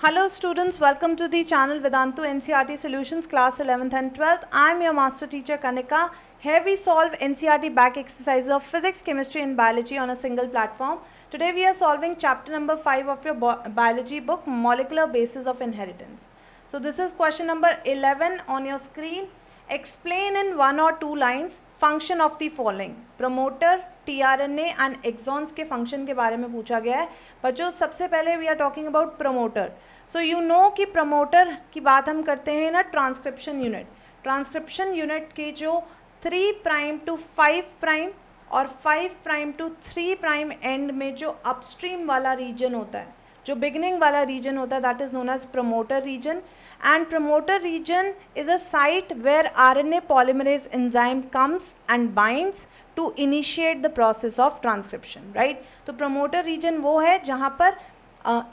Hello students, welcome to the channel Vedantu NCERT Solutions class 11th and 12th. I am your master teacher Kanika. Here we solve NCERT back exercises of physics, chemistry and biology on a single platform. Today we are solving chapter number 5 of your biology book, Molecular Basis of Inheritance. So this is question number 11 on your screen. Explain in one or two lines function of the following. Promoter, tRNA and exons के function के बारे में पूछा गया है. बच्चों सबसे पहले we are talking about promoter. So you know कि प्रमोटर की बात हम करते हैं ना ट्रांसक्रिप्शन यूनिट. ट्रांसक्रिप्शन यूनिट के जो 3 प्राइम टू 5 प्राइम और 5 प्राइम टू 3 प्राइम एंड में जो अपस्ट्रीम वाला रीजन होता है, जो बिगिनिंग वाला रीजन होता है, that is known as promoter region. And promoter region is a site where RNA polymerase enzyme comes and binds to initiate the process of transcription, right? तो promoter region वो है जहाँ पर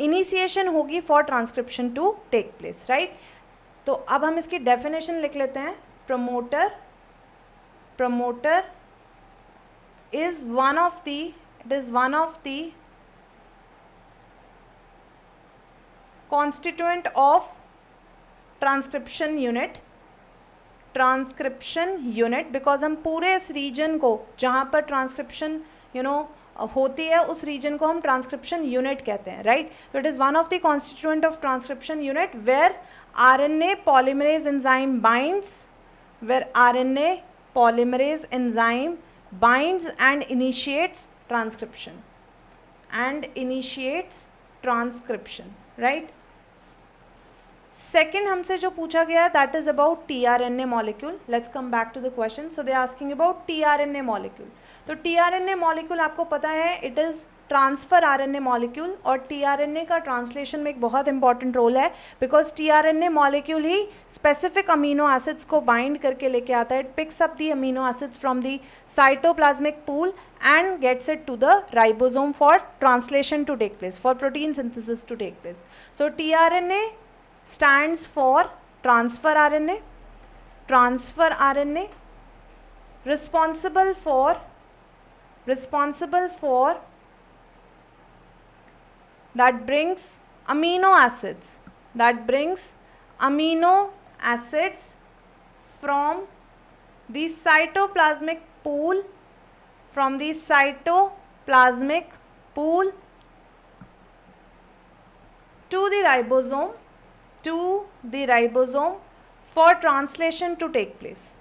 initiation होगी for transcription to take place, right? तो अब हम इसकी definition लिख लेते हैं. Promoter is one of the constituent of transcription unit because हम पूरे इस रीजन को जहाँ पर ट्रांसक्रिप्शन होती है उस रीजन को हम ट्रांसक्रिप्शन यूनिट कहते हैं, राइट? तो it is one of the constituent of transcription unit where RNA polymerase enzyme binds and initiates transcription, right? Second हमसे जो पूछा गया है that is about tRNA molecule. Let's come back to the question. So they are asking about tRNA molecule. तो tRNA molecule आपको पता है it is transfer RNA molecule, और tRNA का ट्रांसलेशन में एक बहुत इंपॉर्टेंट रोल है because tRNA molecule he specific amino acids को बाइंड करके लेके आता है. It picks up the amino acids from the cytoplasmic pool and gets it to the ribosome for translation to take place, for protein synthesis to take place. So tRNA stands for transfer RNA, responsible for that brings amino acids from the cytoplasmic pool to the ribosome for translation to take place,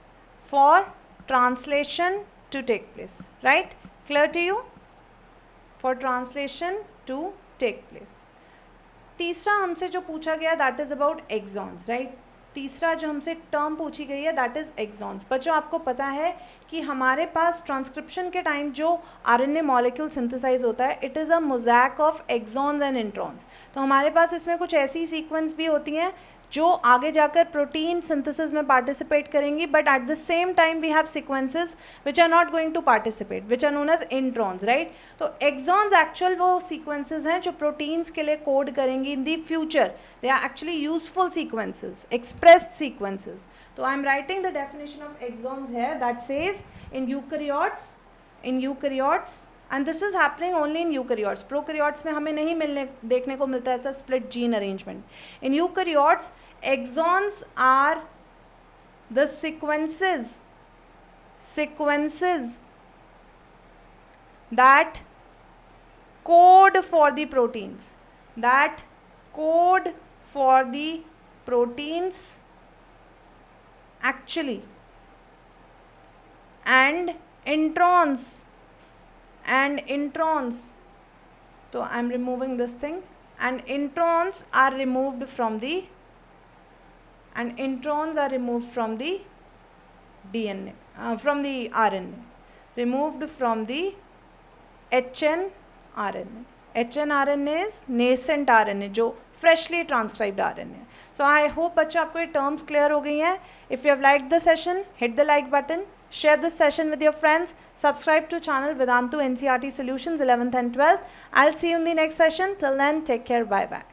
right? Clear to you? For translation to take place. तीसरा हमसे जो पूछा गया that is about exons, right? तीसरा जो हमसे term पूछी गई है दैट इज़ एक्सॉन्स. बच्चों आपको पता है कि हमारे पास ट्रांसक्रिप्शन के टाइम जो RNA मॉलिक्यूल सिंथेसाइज होता है it is a mosaic of exons and introns. तो हमारे पास इसमें कुछ ऐसी सीक्वेंस भी होती हैं जो आगे जाकर प्रोटीन सिंथेसिस में पार्टिसिपेट करेंगी, but at the same time we have sequences which are not going to participate, which are known as introns, right? तो एक्सॉन्स एक्चुअल वो सीक्वेंसेस हैं जो प्रोटीन्स के लिए कोड करेंगी in the future. They are actually useful sequences, expressed sequences. तो I am writing the definition of exons here that says in eukaryotes and this is happening only in eukaryotes. Prokaryotes में हमें नहीं देखने को मिलता है ऐसा split gene arrangement. In eukaryotes, exons are the sequences that code for the proteins, actually, and introns. So I am removing this thing, and introns are removed from the DNA, from the RNA, removed from the hnRNA. hnRNA is nascent RNA जो freshly transcribed RNA. So I hope बच्चों आपको ये terms clear हो गई हैं. If you have liked the session, hit the like button. Share this session with your friends. Subscribe to channel Vedantu NCERT Solutions 11th and 12th. I'll see you in the next session. Till then, take care. Bye bye.